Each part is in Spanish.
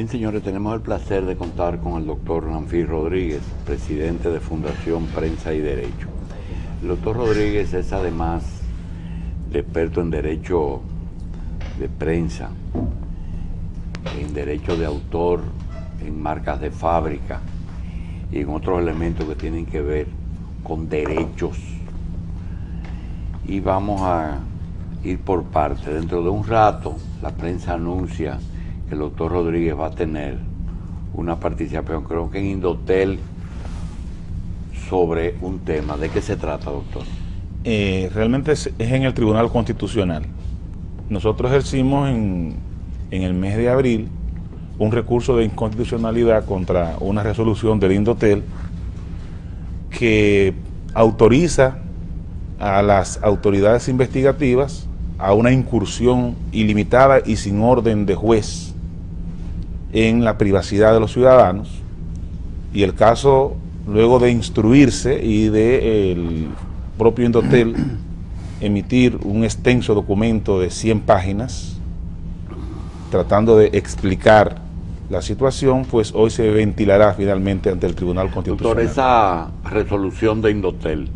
Bien, señores, tenemos el placer de contar con el doctor Ramfis Rodríguez, presidente de Fundación Prensa y Derecho. El doctor Rodríguez es además de experto en derecho de prensa, en derecho de autor, en marcas de fábrica y en otros elementos que tienen que ver con derechos. Y vamos a ir por parte. Dentro de un rato, la prensa anuncia que el doctor Rodríguez va a tener una participación, creo que en Indotel, sobre un tema. ¿De qué se trata, doctor? Realmente es en el Tribunal Constitucional. Nosotros ejercimos en el mes de abril un recurso de inconstitucionalidad contra una resolución del Indotel que autoriza a las autoridades investigativas a una incursión ilimitada y sin orden de juez en la privacidad de los ciudadanos, y el caso, luego de instruirse y de el propio Indotel emitir un extenso documento de 100 páginas tratando de explicar la situación, pues hoy se ventilará finalmente ante el Tribunal Constitucional. Doctor, esa resolución de Indotel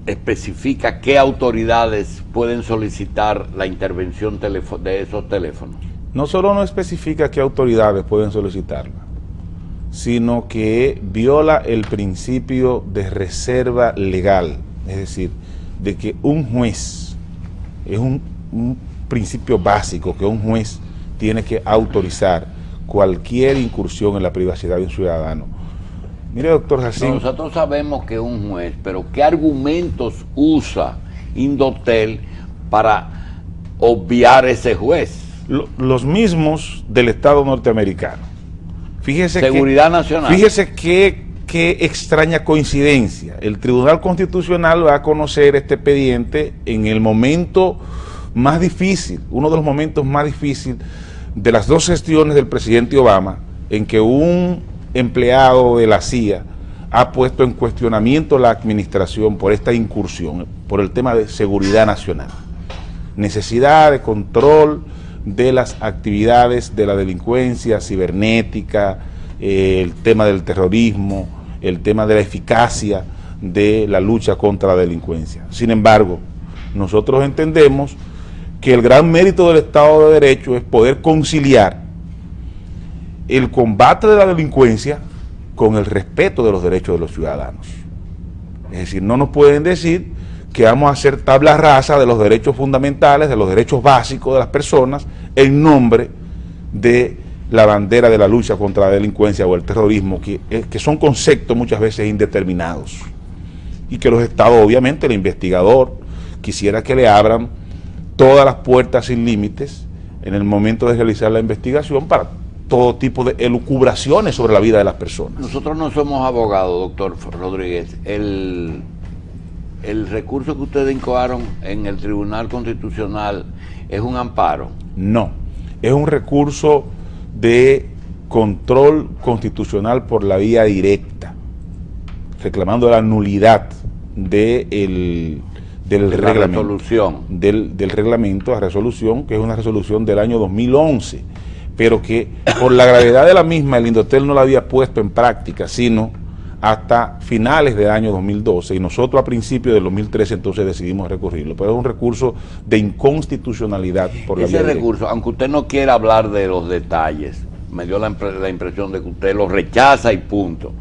especifica qué autoridades pueden solicitar la intervención de esos teléfonos. No solo no especifica qué autoridades pueden solicitarla, sino que viola el principio de reserva legal, es decir, de que un juez, es un principio básico, que un juez tiene que autorizar cualquier incursión en la privacidad de un ciudadano. Mire, doctor Jacín. Nosotros sabemos que es un juez, pero ¿qué argumentos usa Indotel para obviar ese juez? Los mismos del Estado norteamericano. Fíjese Seguridad nacional. Fíjese qué extraña coincidencia. El Tribunal Constitucional va a conocer este expediente en el momento más difícil, uno de los momentos más difíciles de las dos gestiones del presidente Obama, en que un empleado de la CIA ha puesto en cuestionamiento la administración por esta incursión, por el tema de seguridad nacional, necesidad de control de las actividades de la delincuencia cibernética, el tema del terrorismo, el tema de la eficacia de la lucha contra la delincuencia. Sin embargo, nosotros entendemos que el gran mérito del Estado de Derecho es poder conciliar el combate de la delincuencia con el respeto de los derechos de los ciudadanos. Es decir, no nos pueden decir que vamos a hacer tabla rasa de los derechos fundamentales, de los derechos básicos de las personas, en nombre de la bandera de la lucha contra la delincuencia o el terrorismo, que son conceptos muchas veces indeterminados, y que los estados, obviamente, el investigador quisiera que le abran todas las puertas sin límites en el momento de realizar la investigación para todo tipo de elucubraciones sobre la vida de las personas. Nosotros no somos abogados, doctor Rodríguez. El recurso que ustedes incoaron en el Tribunal Constitucional es un amparo. No, es un recurso de control constitucional por la vía directa, reclamando la nulidad del reglamento, la resolución, que es una resolución del año 2011, pero que por la gravedad de la misma el Indotel no la había puesto en práctica, sino hasta finales del año 2012, y nosotros a principios del 2013 entonces decidimos recurrirlo, pero es un recurso de inconstitucionalidad por la vía directa. Ese recurso, aunque usted no quiera hablar de los detalles, me dio la impresión de que usted lo rechaza y punto,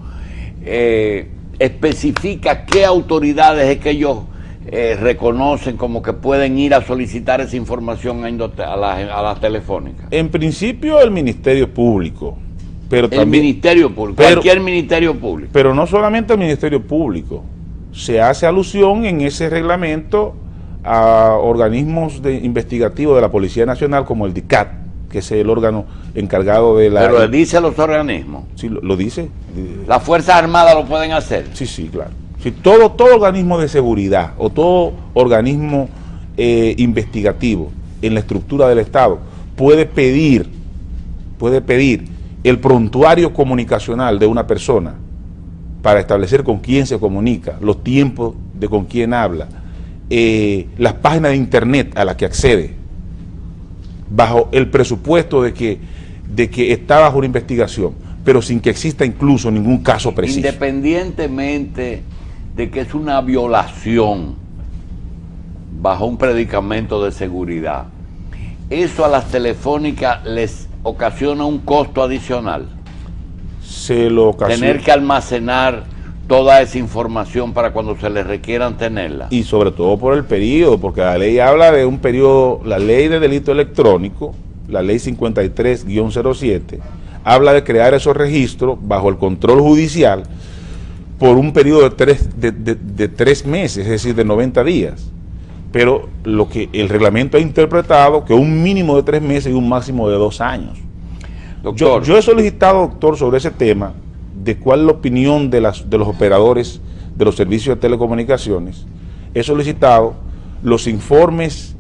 especifica qué autoridades es que ellos reconocen como que pueden ir a solicitar esa información a las telefónicas. En principio el Ministerio Público, pero el también Ministerio Público, cualquier Ministerio Público. Pero no solamente el Ministerio Público, se hace alusión en ese reglamento a organismos investigativos de la Policía Nacional como el DICAT, que es el órgano encargado de la... Pero dice los organismos. Sí, lo dice. ¿Las Fuerzas Armadas lo pueden hacer? Sí, claro. Si todo organismo de seguridad o todo organismo investigativo en la estructura del Estado puede pedir el prontuario comunicacional de una persona para establecer con quién se comunica, los tiempos de con quién habla, las páginas de internet a las que accede, bajo el presupuesto de que de que está bajo una investigación, pero sin que exista incluso ningún caso preciso. Independientemente de que es una violación bajo un predicamento de seguridad, ¿eso a las telefónicas les ocasiona un costo adicional? Se lo ocasiona. Tener que almacenar toda esa información para cuando se les requieran tenerla. Y sobre todo por el periodo, porque la ley habla de un periodo, la ley de delito electrónico, la ley 53-07, habla de crear esos registros bajo el control judicial por un periodo de 3 meses, es decir, de 90 días. Pero lo que el reglamento ha interpretado, que un mínimo de 3 meses y un máximo de 2 años. Doctor, yo he solicitado, doctor, sobre ese tema, de cuál es la opinión de los operadores de los servicios de telecomunicaciones. He solicitado los informes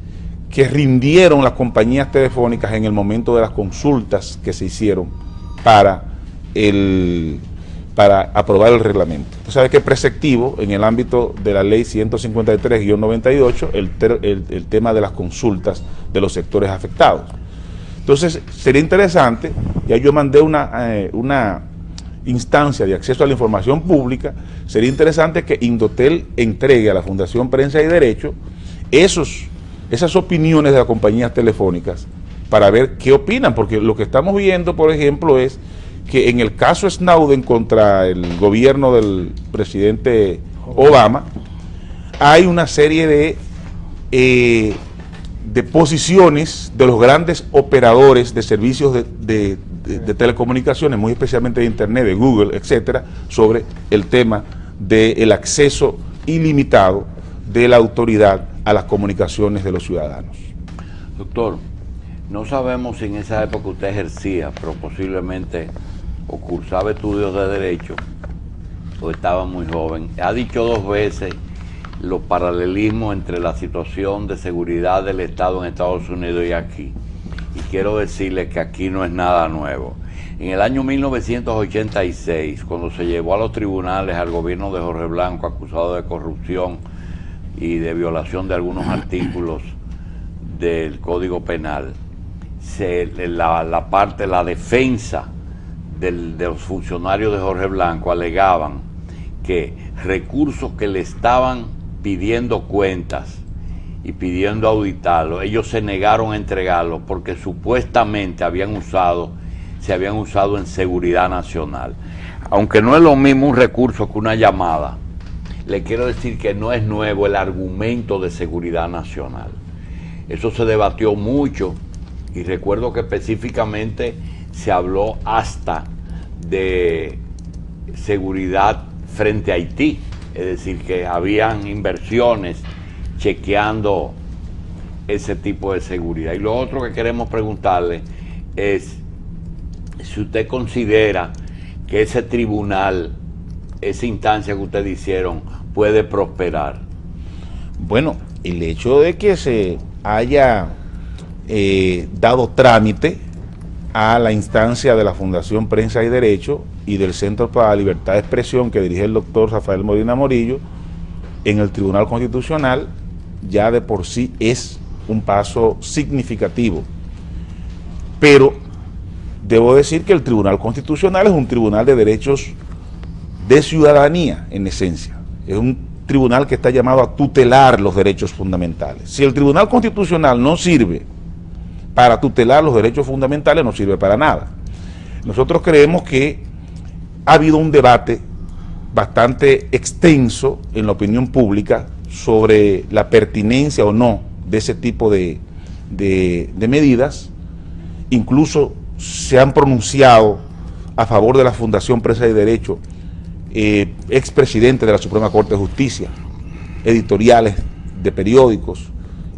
que rindieron las compañías telefónicas en el momento de las consultas que se hicieron para aprobar el reglamento. Usted sabe que es preceptivo en el ámbito de la ley 153-98 el tema de las consultas de los sectores afectados. Entonces, sería interesante, ya yo mandé una instancia de acceso a la información pública, sería interesante que Indotel entregue a la Fundación Prensa y Derecho esas opiniones de las compañías telefónicas para ver qué opinan, porque lo que estamos viendo, por ejemplo, es que en el caso Snowden contra el gobierno del presidente Obama, hay una serie de posiciones de los grandes operadores de servicios de telecomunicaciones, muy especialmente de Internet, de Google, etcétera, sobre el tema del acceso ilimitado de la autoridad a las comunicaciones de los ciudadanos. Doctor, no sabemos si en esa época usted ejercía, pero posiblemente o cursaba estudios de Derecho, o estaba muy joven. Ha dicho 2 veces los paralelismos entre la situación de seguridad del Estado en Estados Unidos y aquí. Y quiero decirle que aquí no es nada nuevo. En el año 1986, cuando se llevó a los tribunales al gobierno de Jorge Blanco acusado de corrupción y de violación de algunos artículos del Código Penal, la defensa de los funcionarios de Jorge Blanco alegaban que recursos que le estaban pidiendo cuentas y pidiendo auditarlo, ellos se negaron a entregarlo porque supuestamente se habían usado en seguridad nacional. Aunque no es lo mismo un recurso que una llamada, le quiero decir que no es nuevo el argumento de seguridad nacional. Eso se debatió mucho y recuerdo que específicamente se habló hasta de seguridad frente a Haití, es decir, que habían inversiones chequeando ese tipo de seguridad. Y lo otro que queremos preguntarle es si usted considera que ese tribunal, esa instancia que ustedes hicieron, puede prosperar. Bueno, el hecho de que se haya dado trámite a la instancia de la Fundación Prensa y Derecho y del Centro para la Libertad de Expresión que dirige el doctor Rafael Molina Morillo en el Tribunal Constitucional, ya de por sí es un paso significativo. Pero debo decir que el Tribunal Constitucional es un tribunal de derechos de ciudadanía, en esencia. Es un tribunal que está llamado a tutelar los derechos fundamentales. Si el Tribunal Constitucional no sirve para tutelar los derechos fundamentales, no sirve para nada. Nosotros creemos que ha habido un debate bastante extenso en la opinión pública sobre la pertinencia o no de ese tipo de medidas. Incluso se han pronunciado a favor de la Fundación Prensa y Derecho expresidentes de la Suprema Corte de Justicia, editoriales de periódicos,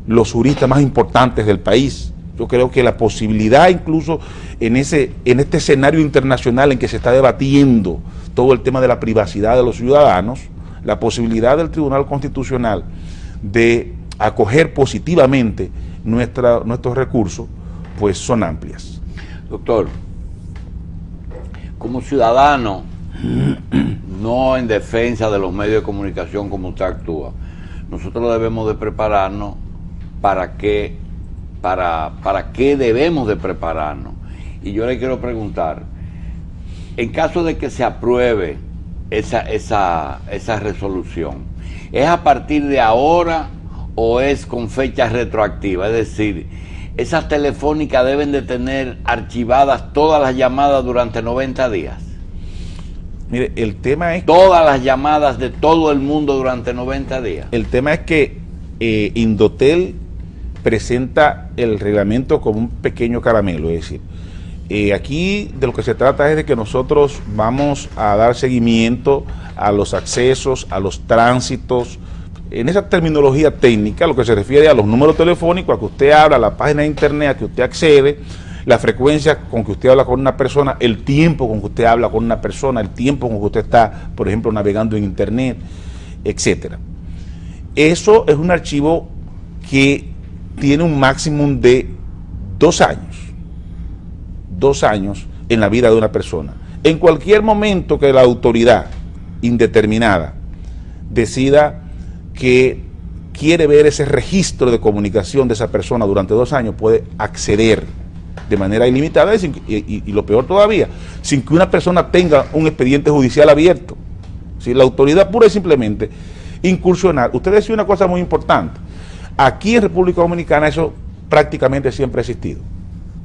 los juristas más importantes del país. Yo creo que la posibilidad, incluso en este escenario internacional en que se está debatiendo todo el tema de la privacidad de los ciudadanos, la posibilidad del Tribunal Constitucional de acoger positivamente nuestros recursos, pues son amplias. Doctor, como ciudadano, no en defensa de los medios de comunicación como usted actúa, nosotros debemos de prepararnos para qué debemos de prepararnos y yo le quiero preguntar, en caso de que se apruebe esa resolución, ¿es a partir de ahora o es con fecha retroactiva? Es decir, esas telefónicas deben de tener archivadas todas las llamadas durante 90 días. Mire, el tema es... Todas las llamadas de todo el mundo durante 90 días. El tema es que Indotel presenta el reglamento como un pequeño caramelo, es decir, aquí de lo que se trata es de que nosotros vamos a dar seguimiento a los accesos, a los tránsitos, en esa terminología técnica, lo que se refiere a los números telefónicos, a que usted habla, a la página de internet, a que usted accede, la frecuencia con que usted habla con una persona, el tiempo con que usted habla con una persona, el tiempo con que usted está, por ejemplo, navegando en internet, etcétera. Eso es un archivo que tiene un máximo de 2 años. 2 años en la vida de una persona. En cualquier momento que la autoridad indeterminada decida que quiere ver ese registro de comunicación de esa persona durante 2 años, puede acceder de manera ilimitada y lo peor todavía, sin que una persona tenga un expediente judicial abierto. Si la autoridad pura y simplemente incursionar. Usted decía una cosa muy importante, aquí en República Dominicana eso prácticamente siempre ha existido.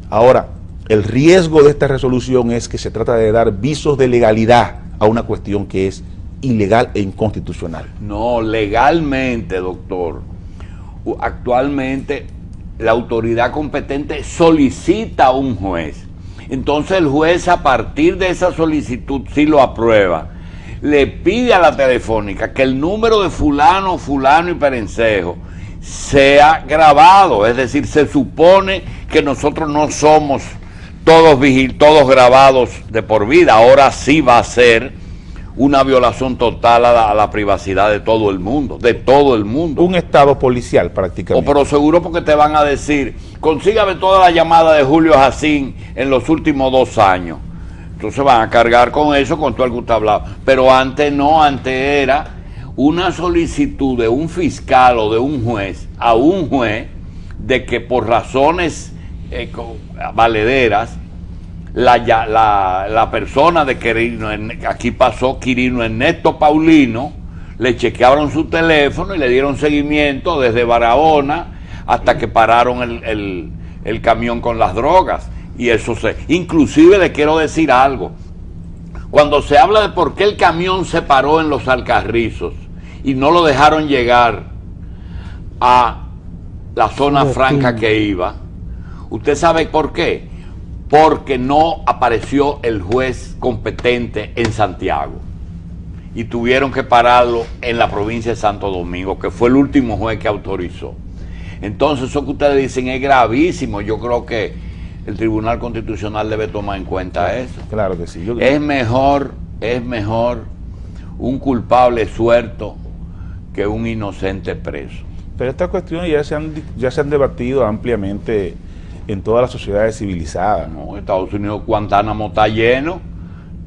Ahora, el riesgo de esta resolución es que se trata de dar visos de legalidad a una cuestión que es ilegal e inconstitucional. No, legalmente, doctor. Actualmente la autoridad competente solicita a un juez. Entonces el juez, a partir de esa solicitud, si lo aprueba, le pide a la telefónica que el número de fulano, fulano y perencejo sea grabado. Es decir, se supone que nosotros no somos todos grabados de por vida. Ahora sí va a ser una violación total a la privacidad de todo el mundo, Un estado policial prácticamente. Pero seguro, porque te van a decir, consígame toda la llamada de Julio Jacín en los últimos 2 años. Entonces van a cargar con eso, con todo el que usted hablaba. Pero antes no, antes era una solicitud de un fiscal o de un juez a un juez de que por razones valederas, la persona de Quirino, aquí pasó Quirino Ernesto Paulino, le chequearon su teléfono y le dieron seguimiento desde Barahona hasta que pararon el camión con las drogas. Y eso inclusive le quiero decir algo, cuando se habla de por qué el camión se paró en los Alcarrizos y no lo dejaron llegar a la zona franca que iba, ¿usted sabe por qué? Porque no apareció el juez competente en Santiago y tuvieron que pararlo en la provincia de Santo Domingo, que fue el último juez que autorizó. Entonces eso que ustedes dicen es gravísimo. Yo creo que el Tribunal Constitucional debe tomar en cuenta eso. Claro que sí. Es mejor un culpable suelto que un inocente preso. Pero estas cuestiones ya se han debatido ampliamente en todas las sociedades civilizadas. No, Estados Unidos, Guantánamo está lleno,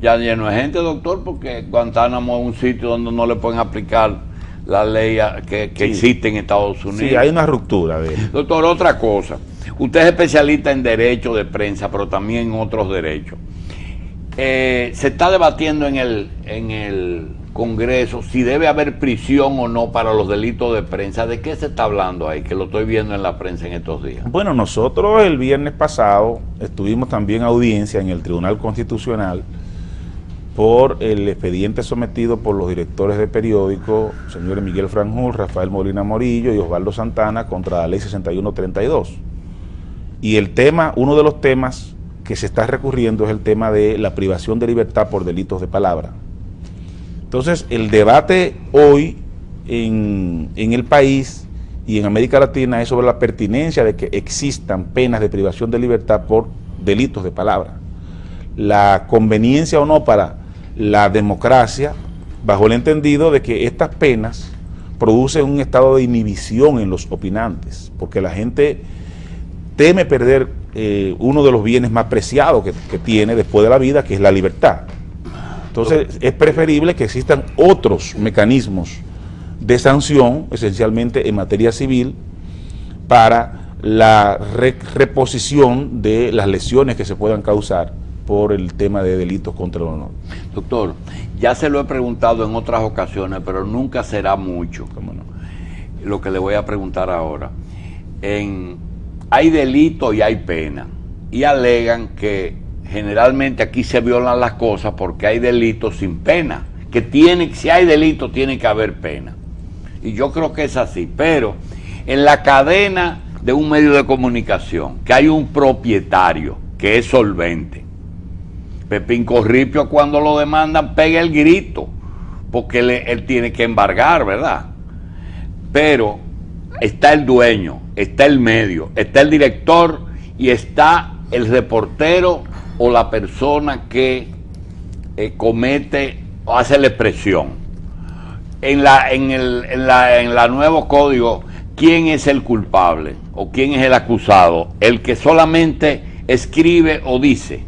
ya lleno de gente, doctor, porque Guantánamo es un sitio donde no le pueden aplicar la ley que existe en Estados Unidos. Sí, hay una ruptura de eso. Doctor, otra cosa, usted es especialista en derecho de prensa, pero también en otros derechos. Se está debatiendo en el Congreso si debe haber prisión o no para los delitos de prensa. ¿De qué se está hablando ahí? Que lo estoy viendo en la prensa en estos días. Bueno, nosotros el viernes pasado estuvimos también a audiencia en el Tribunal Constitucional por el expediente sometido por los directores de periódicos, señores Miguel Franjul, Rafael Molina Morillo y Osvaldo Santana, contra la ley 6132. Y el tema, uno de los temas que se está recurriendo es el tema de la privación de libertad por delitos de palabra. Entonces, el debate hoy en el país y en América Latina es sobre la pertinencia de que existan penas de privación de libertad por delitos de palabra. La conveniencia o no para la democracia, bajo el entendido de que estas penas producen un estado de inhibición en los opinantes, porque la gente teme perder uno de los bienes más preciados que tiene después de la vida, que es la libertad. Entonces es preferible que existan otros mecanismos de sanción, esencialmente en materia civil, para la reposición de las lesiones que se puedan causar por el tema de delitos contra el honor. Doctor, ya se lo he preguntado en otras ocasiones, pero nunca será mucho. ¿Cómo no? Lo que le voy a preguntar ahora. Hay delito y hay pena. Y alegan que generalmente aquí se violan las cosas porque hay delitos sin pena. Si hay delito tiene que haber pena. Y yo creo que es así. Pero en la cadena de un medio de comunicación, que hay un propietario que es solvente, Pepín Corripio, cuando lo demandan, pega el grito, porque él tiene que embargar, ¿verdad? Pero está el dueño, está el medio, está el director y está el reportero o la persona que comete o hace la expresión. En la nuevo código, ¿quién es el culpable o quién es el acusado? ¿El que solamente escribe o dice?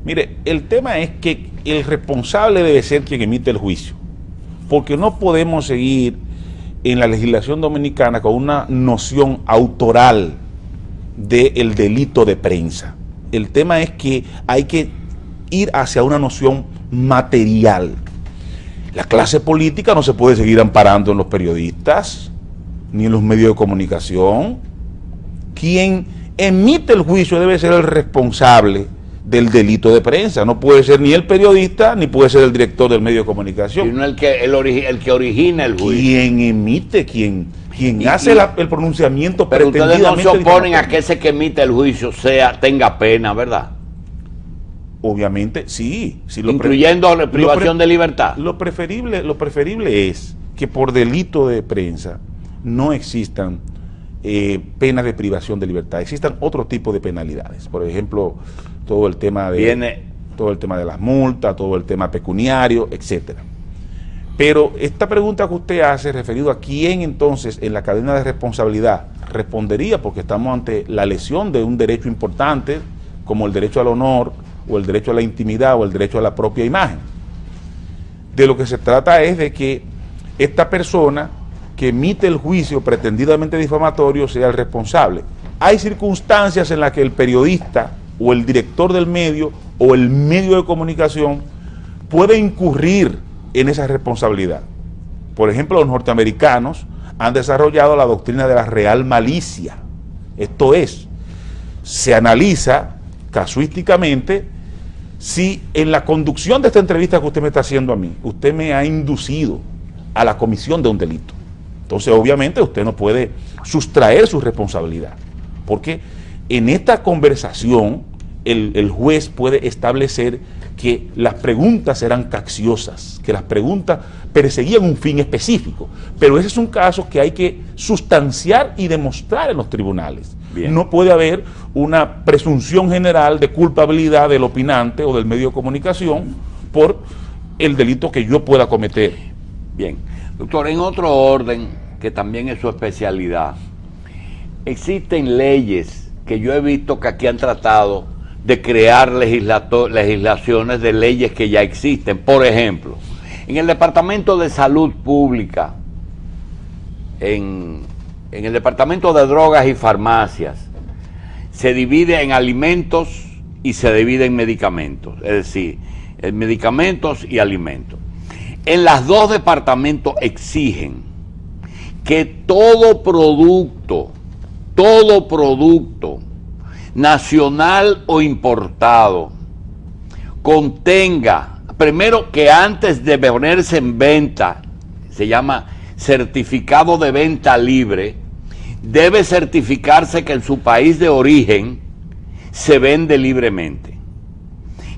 Mire, el tema es que el responsable debe ser quien emite el juicio, porque no podemos seguir en la legislación dominicana con una noción autoral del delito de prensa. El tema es que hay que ir hacia una noción material. La clase política no se puede seguir amparando en los periodistas ni en los medios de comunicación. Quien emite el juicio debe ser el responsable del delito de prensa. No puede ser ni el periodista ni puede ser el director del medio de comunicación. Sino el que origina el juicio. Quien emite, quien hace el pronunciamiento. Pero ustedes no se oponen a que ese que emite el juicio tenga pena, ¿verdad? Obviamente, sí. Incluyendo la privación de libertad. Lo preferible es que por delito de prensa no existan penas de privación de libertad. Existan otro tipo de penalidades. Por ejemplo, todo el tema de las multas, todo el tema pecuniario, etcétera. Pero esta pregunta que usted hace, referido a quién entonces en la cadena de responsabilidad respondería, porque estamos ante la lesión de un derecho importante, como el derecho al honor, o el derecho a la intimidad, o el derecho a la propia imagen. De lo que se trata es de que esta persona que emite el juicio pretendidamente difamatorio sea el responsable. Hay circunstancias en las que el periodista o el director del medio o el medio de comunicación puede incurrir en esa responsabilidad. Por ejemplo, los norteamericanos han desarrollado la doctrina de la real malicia. Esto es, se analiza casuísticamente si en la conducción de esta entrevista que usted me está haciendo a mí, usted me ha inducido a la comisión de un delito. Entonces, obviamente, usted no puede sustraer su responsabilidad, porque en esta conversación el juez puede establecer que las preguntas eran capciosas, que las preguntas perseguían un fin específico, pero ese es un caso que hay que sustanciar y demostrar en los tribunales. Bien. No puede haber una presunción general de culpabilidad del opinante o del medio de comunicación por el delito que yo pueda cometer. Bien, doctor, en otro orden, que también es su especialidad, existen leyes que yo he visto que aquí han tratado de crear legislaciones de leyes que ya existen. Por ejemplo, en el Departamento de Salud Pública, en el Departamento de Drogas y Farmacias, se divide en alimentos y se divide en medicamentos, es decir, en medicamentos y alimentos. En los dos departamentos exigen que todo producto nacional o importado contenga, primero, que antes de ponerse en venta, se llama certificado de venta libre, debe certificarse que en su país de origen se vende libremente,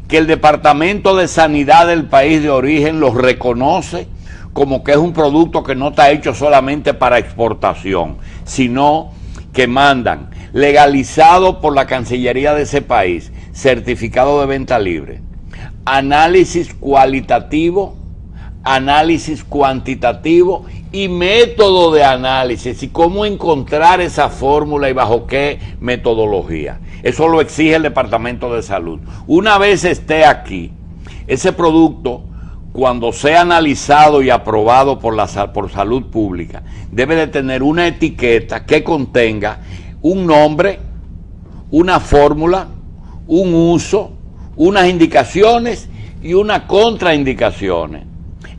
que el Departamento de Sanidad del país de origen los reconoce como que es un producto que no está hecho solamente para exportación, sino que mandan legalizado por la Cancillería de ese país, certificado de venta libre, análisis cualitativo, análisis cuantitativo y método de análisis, y cómo encontrar esa fórmula y bajo qué metodología. Eso lo exige el Departamento de Salud. Una vez esté aquí, ese producto, cuando sea analizado y aprobado por Salud Pública, debe de tener una etiqueta que contenga un nombre, una fórmula, un uso, unas indicaciones y unas contraindicaciones.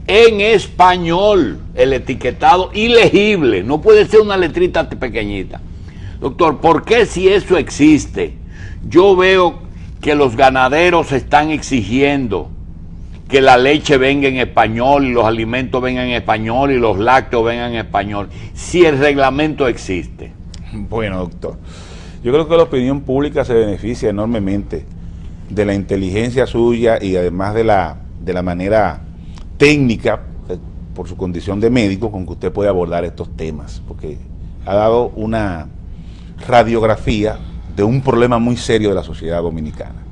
En español, el etiquetado ilegible, no puede ser una letrita pequeñita. Doctor, ¿por qué si eso existe? Yo veo que los ganaderos están exigiendo que la leche venga en español y los alimentos vengan en español y los lácteos vengan en español, si el reglamento existe. Bueno, doctor, yo creo que la opinión pública se beneficia enormemente de la inteligencia suya y además de la manera técnica, por su condición de médico, con que usted puede abordar estos temas, porque ha dado una radiografía de un problema muy serio de la sociedad dominicana.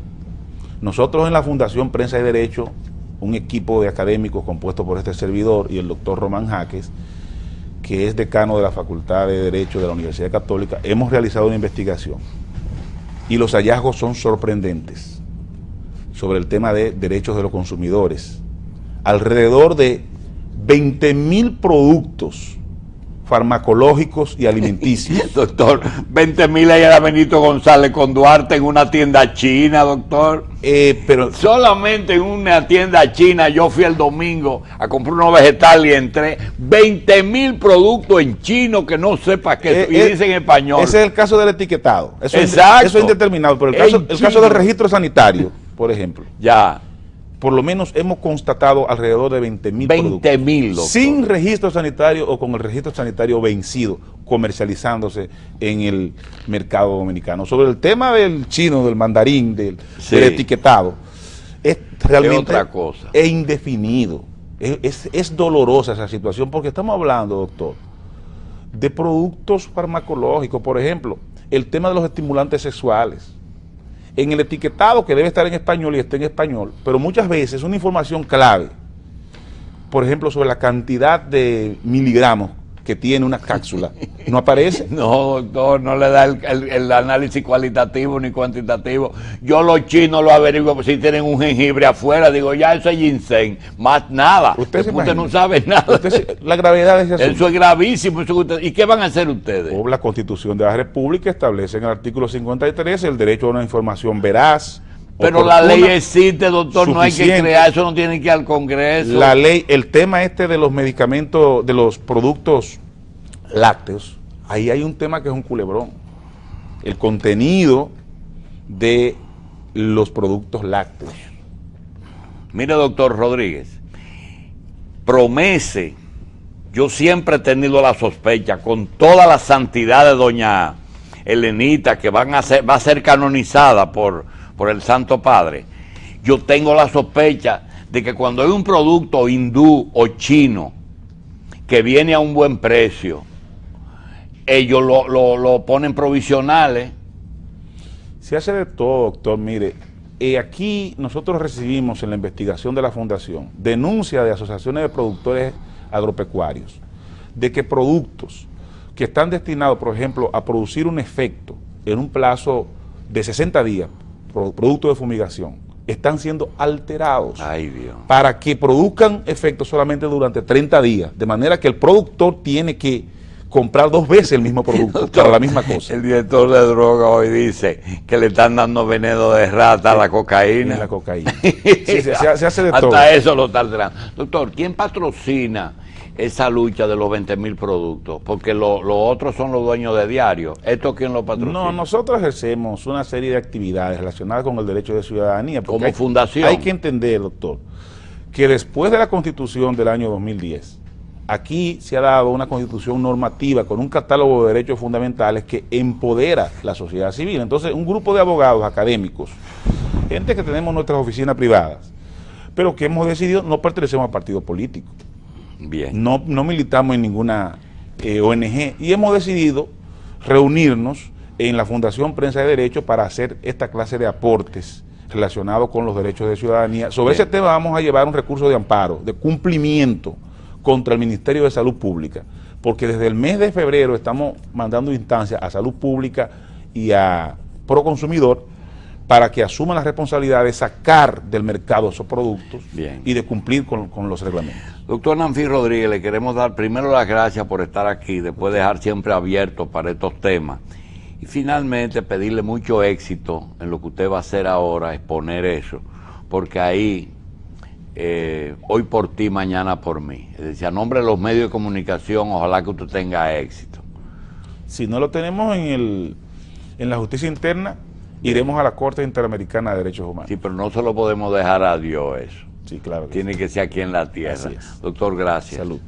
Nosotros en la Fundación Prensa y Derecho, un equipo de académicos compuesto por este servidor y el doctor Román Jaques, que es decano de la Facultad de Derecho de la Universidad Católica, hemos realizado una investigación y los hallazgos son sorprendentes sobre el tema de derechos de los consumidores. Alrededor de 20.000 productos farmacológicos y alimenticios. Doctor, 20.000 era Benito González con Duarte en una tienda china, doctor. Pero solamente en una tienda china yo fui el domingo a comprar unos vegetales y entré 20.000 productos en chino que no sepa qué y dicen en español. Ese es el caso del etiquetado. Eso exacto. Eso es indeterminado, pero el caso del registro sanitario, por ejemplo. Ya. Por lo menos hemos constatado alrededor de 20.000 productos. 20.000, sin registro sanitario o con el registro sanitario vencido, comercializándose en el mercado dominicano. Sobre el tema del chino, del mandarín, del etiquetado, es realmente otra cosa. Es indefinido. Es dolorosa esa situación porque estamos hablando, doctor, de productos farmacológicos. Por ejemplo, el tema de los estimulantes sexuales. En el etiquetado, que debe estar en español y está en español, pero muchas veces una información clave, por ejemplo, sobre la cantidad de miligramos que tiene una cápsula, no aparece. No, doctor, no le da el análisis cualitativo ni cuantitativo. Yo los chinos lo averiguo si tienen un jengibre afuera, digo, ya eso es ginseng, más nada. Usted no sabe nada. La gravedad de ese asunto. Eso es gravísimo. ¿Y qué van a hacer ustedes? La Constitución de la República establece en el artículo 53 el derecho a una información veraz. Pero la ley existe, doctor, suficiente. No hay que crear, eso no tiene que ir al Congreso. La ley, el tema este de los medicamentos, de los productos lácteos, ahí hay un tema que es un culebrón. El contenido de los productos lácteos. Mire, doctor Rodríguez, Promese, yo siempre he tenido la sospecha, con toda la santidad de doña Elenita, que va a ser canonizada por el Santo Padre, yo tengo la sospecha de que cuando hay un producto hindú o chino que viene a un buen precio, ellos lo ponen provisionales. Se hace de todo, doctor. Mire, aquí nosotros recibimos en la investigación de la Fundación denuncia de asociaciones de productores agropecuarios de que productos que están destinados, por ejemplo, a producir un efecto en un plazo de 60 días, productos de fumigación, están siendo alterados. Ay, Dios. Para que produzcan efectos solamente durante 30 días, de manera que el productor tiene que comprar 2 veces el mismo producto, doctor, para la misma cosa. El director de droga hoy dice que le están dando veneno de rata a la cocaína. La cocaína. Sí, se hace de todo. Hasta eso lo está alterando. Doctor, ¿quién patrocina esa lucha de los 20.000 productos? Porque los otros son los dueños de diario. ¿Esto quién lo patrocina? No, nosotros ejercemos una serie de actividades relacionadas con el derecho de ciudadanía. Como fundación. Hay que entender, doctor, que después de la Constitución del año 2010, aquí se ha dado una constitución normativa con un catálogo de derechos fundamentales que empodera la sociedad civil. Entonces, un grupo de abogados académicos, gente que tenemos nuestras oficinas privadas, pero que hemos decidido no pertenecemos a partido político. Bien. No militamos en ninguna ONG y hemos decidido reunirnos en la Fundación Prensa y Derecho para hacer esta clase de aportes relacionados con los derechos de ciudadanía. Sobre ese tema vamos a llevar un recurso de amparo, de cumplimiento contra el Ministerio de Salud Pública, porque desde el mes de febrero estamos mandando instancias a Salud Pública y a Proconsumidor para que asuman la responsabilidad de sacar del mercado esos productos. Bien. Y de cumplir con los reglamentos. Doctor Nanfir Rodríguez, le queremos dar primero las gracias por estar aquí, después dejar siempre abierto para estos temas. Y finalmente pedirle mucho éxito en lo que usted va a hacer ahora, exponer eso, porque ahí, hoy por ti, mañana por mí. Es decir, a nombre de los medios de comunicación, ojalá que usted tenga éxito. Si no lo tenemos en la justicia interna, iremos a la Corte Interamericana de Derechos Humanos. Sí, pero no se lo podemos dejar a Dios eso. Sí, claro. Tiene que ser aquí en la tierra. Así es. Doctor, gracias. Salud.